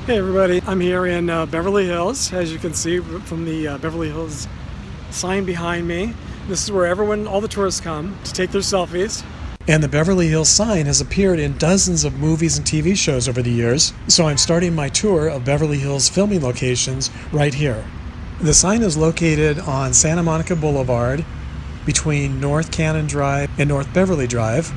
Hey everybody, I'm here in Beverly Hills, as you can see from the Beverly Hills sign behind me. This is where all the tourists come to take their selfies. And the Beverly Hills sign has appeared in dozens of movies and TV shows over the years, so I'm starting my tour of Beverly Hills filming locations right here. The sign is located on Santa Monica Boulevard between North Cannon Drive and North Beverly Drive,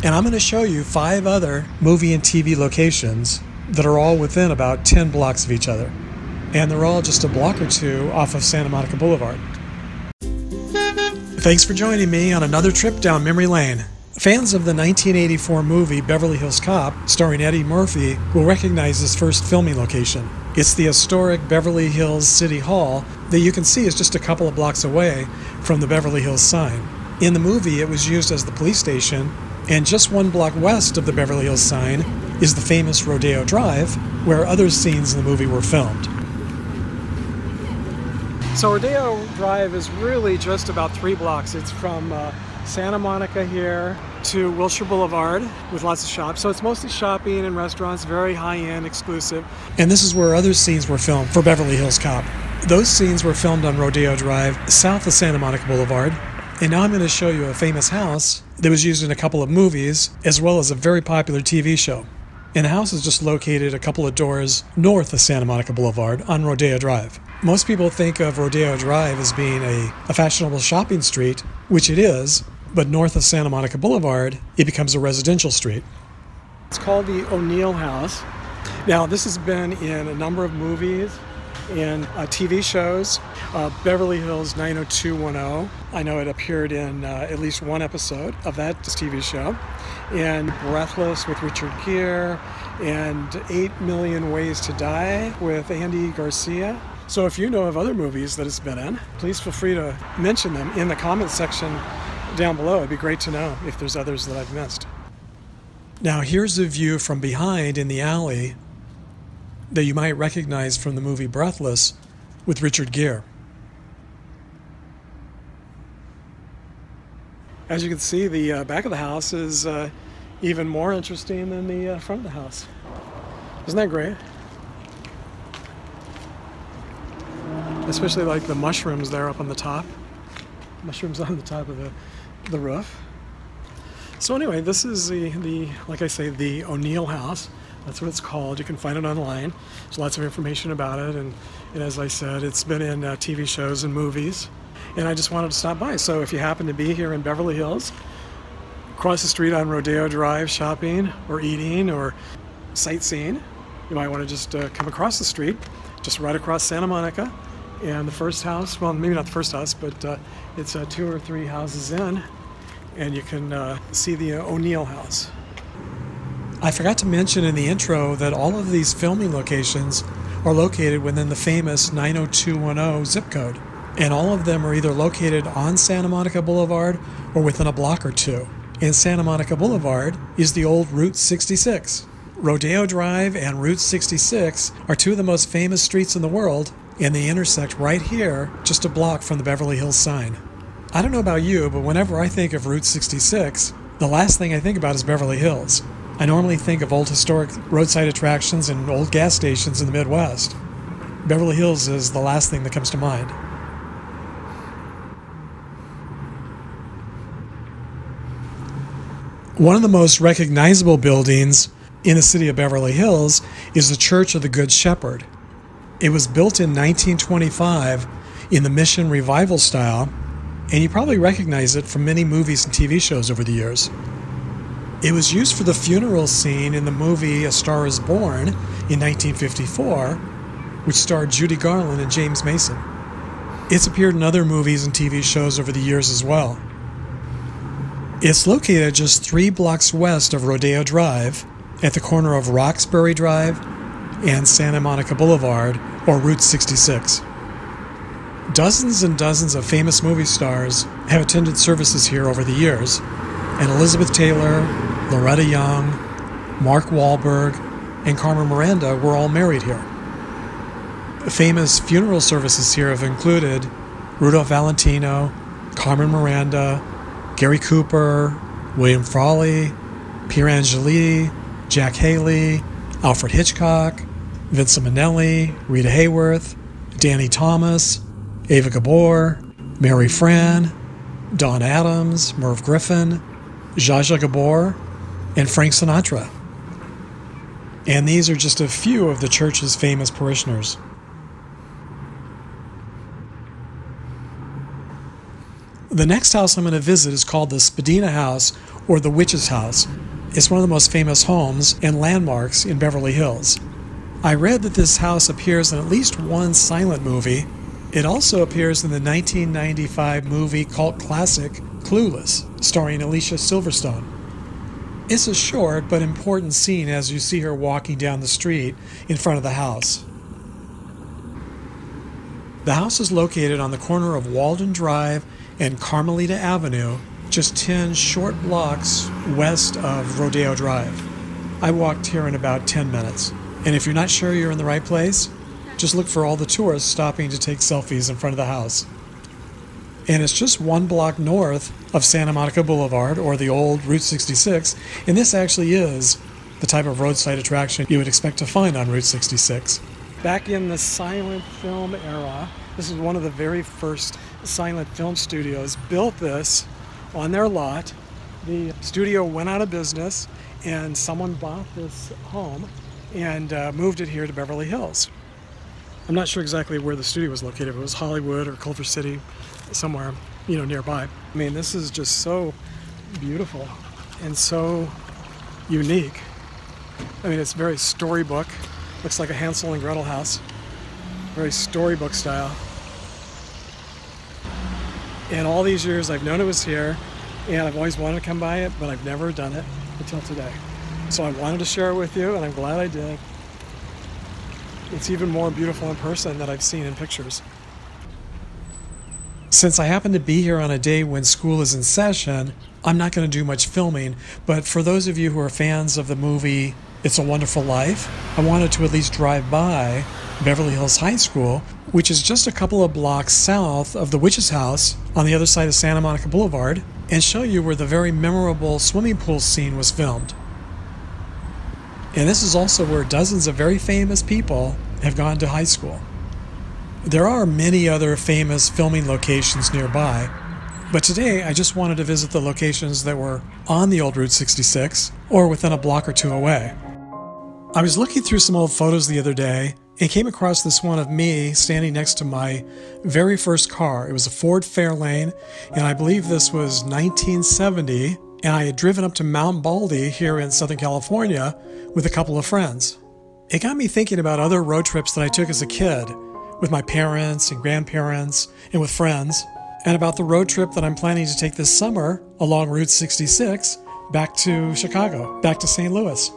and I'm going to show you 5 other movie and TV locations that are all within about 10 blocks of each other. And they're all just a block or two off of Santa Monica Boulevard. Thanks for joining me on another trip down memory lane. Fans of the 1984 movie Beverly Hills Cop, starring Eddie Murphy, will recognize this first filming location. It's the historic Beverly Hills City Hall that you can see is just a couple of blocks away from the Beverly Hills sign. In the movie, it was used as the police station, and just 1 block west of the Beverly Hills sign is the famous Rodeo Drive, where other scenes in the movie were filmed. So Rodeo Drive is really just about 3 blocks. It's from Santa Monica here to Wilshire Boulevard with lots of shops. So it's mostly shopping and restaurants, very high-end, exclusive. And this is where other scenes were filmed for Beverly Hills Cop. Those scenes were filmed on Rodeo Drive, south of Santa Monica Boulevard. And now I'm going to show you a famous house that was used in a couple of movies, as well as a very popular TV show. And the house is just located a couple of doors north of Santa Monica Boulevard on Rodeo Drive. Most people think of Rodeo Drive as being a fashionable shopping street, which it is, but north of Santa Monica Boulevard, it becomes a residential street. It's called the O'Neill House. Now, this has been in a number of movies and TV shows. Beverly Hills 90210. I know it appeared in at least 1 episode of that TV show. And Breathless with Richard Gere, and 8 Million Ways to Die with Andy Garcia. So if you know of other movies that it's been in, please feel free to mention them in the comment section down below. It'd be great to know if there's others that I've missed. Now here's a view from behind in the alley that you might recognize from the movie Breathless with Richard Gere. As you can see, the back of the house is even more interesting than the front of the house. Isn't that great? Especially like the mushrooms there up on the top. Mushrooms on the top of the roof. So anyway, this is like I say, the O'Neill House. That's what it's called. You can find it online. There's lots of information about it, and as I said, it's been in TV shows and movies. And I just wanted to stop by. So if you happen to be here in Beverly Hills, across the street on Rodeo Drive shopping or eating or sightseeing, you might want to just come across the street, just right across Santa Monica. And the first house, well, maybe not the first house, but it's 2 or 3 houses in, and you can see the O'Neill House. I forgot to mention in the intro that all of these filming locations are located within the famous 90210 zip code. And all of them are either located on Santa Monica Boulevard or within a block or two. And Santa Monica Boulevard is the old Route 66. Rodeo Drive and Route 66 are 2 of the most famous streets in the world, and they intersect right here, just a block from the Beverly Hills sign. I don't know about you, but whenever I think of Route 66, the last thing I think about is Beverly Hills. I normally think of old historic roadside attractions and old gas stations in the Midwest. Beverly Hills is the last thing that comes to mind. One of the most recognizable buildings in the city of Beverly Hills is the Church of the Good Shepherd. It was built in 1925 in the Mission Revival style, and you probably recognize it from many movies and TV shows over the years. It was used for the funeral scene in the movie A Star is Born in 1954, which starred Judy Garland and James Mason. It's appeared in other movies and TV shows over the years as well. It's located just 3 blocks west of Rodeo Drive at the corner of Roxbury Drive and Santa Monica Boulevard, or Route 66. Dozens and dozens of famous movie stars have attended services here over the years, and Elizabeth Taylor, Loretta Young, Mark Wahlberg, and Carmen Miranda were all married here. Famous funeral services here have included Rudolph Valentino, Carmen Miranda, Gary Cooper, William Frawley, Pier Angeli, Jack Haley, Alfred Hitchcock, Vincent Minnelli, Rita Hayworth, Danny Thomas, Ava Gabor, Mary Fran, Don Adams, Merv Griffin, Zsa Zsa Gabor, and Frank Sinatra. And these are just a few of the church's famous parishioners. The next house I'm going to visit is called the Spadena House, or the Witch's House. It's one of the most famous homes and landmarks in Beverly Hills. I read that this house appears in at least one silent movie. It also appears in the 1995 movie cult classic Clueless, starring Alicia Silverstone. It's a short but important scene as you see her walking down the street in front of the house. The house is located on the corner of Rodeo Drive and Carmelita Avenue, just 10 short blocks west of Rodeo Drive. I walked here in about 10 minutes. And if you're not sure you're in the right place, just look for all the tourists stopping to take selfies in front of the house. And it's just 1 block north of Santa Monica Boulevard, or the old Route 66, and this actually is the type of roadside attraction you would expect to find on Route 66. Back in the silent film era, this is one of the very first silent film studios, built this on their lot. The studio went out of business and someone bought this home and moved it here to Beverly Hills. I'm not sure exactly where the studio was located, if it was Hollywood or Culver City, somewhere, nearby. I mean, this is just so beautiful and so unique. I mean, it's very storybook. Looks like a Hansel and Gretel house. Very storybook style. And all these years I've known it was here, and I've always wanted to come by it, but I've never done it until today. So I wanted to share it with you, and I'm glad I did. It's even more beautiful in person than I've seen in pictures. Since I happen to be here on a day when school is in session, I'm not going to do much filming, but for those of you who are fans of the movie It's a Wonderful Life, I wanted to at least drive by Beverly Hills High School, which is just a couple of blocks south of the Witch's House on the other side of Santa Monica Blvd, and show you where the very memorable swimming pool scene was filmed. And this is also where dozens of very famous people have gone to high school. There are many other famous filming locations nearby, but today I just wanted to visit the locations that were on the old Route 66 or within a block or two away. I was looking through some old photos the other day and came across this one of me standing next to my very first car. It was a Ford Fairlane, and I believe this was 1970, and I had driven up to Mount Baldy here in Southern California with a couple of friends. It got me thinking about other road trips that I took as a kid with my parents and grandparents and with friends, and about the road trip that I'm planning to take this summer along Route 66 back to Chicago, back to St. Louis.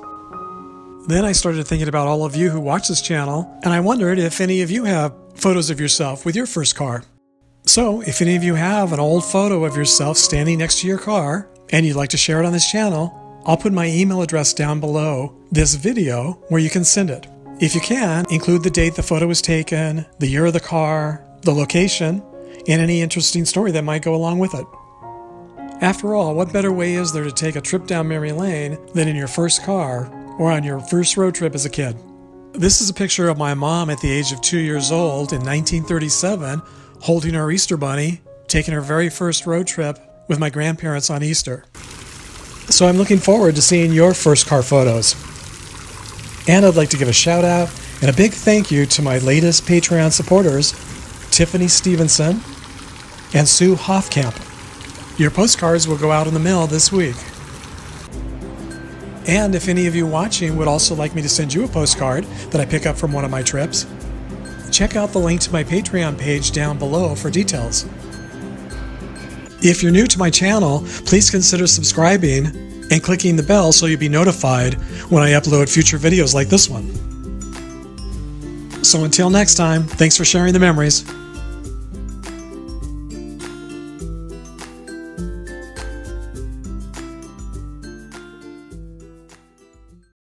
Then I started thinking about all of you who watch this channel, and I wondered if any of you have photos of yourself with your first car. So if any of you have an old photo of yourself standing next to your car and you'd like to share it on this channel, I'll put my email address down below this video where you can send it. If you can, include the date the photo was taken, the year of the car, the location, and any interesting story that might go along with it. After all, what better way is there to take a trip down memory lane than in your first car or on your first road trip as a kid? This is a picture of my mom at the age of 2 years old in 1937, holding her Easter bunny, taking her very first road trip with my grandparents on Easter. So I'm looking forward to seeing your first car photos. And I'd like to give a shout out and a big thank you to my latest Patreon supporters, Tiffany Stevenson and Sue Hofkamp. Your postcards will go out in the mail this week. And if any of you watching would also like me to send you a postcard that I pick up from one of my trips, check out the link to my Patreon page down below for details. If you're new to my channel, please consider subscribing and clicking the bell so you'll be notified when I upload future videos like this one. So until next time, thanks for sharing the memories.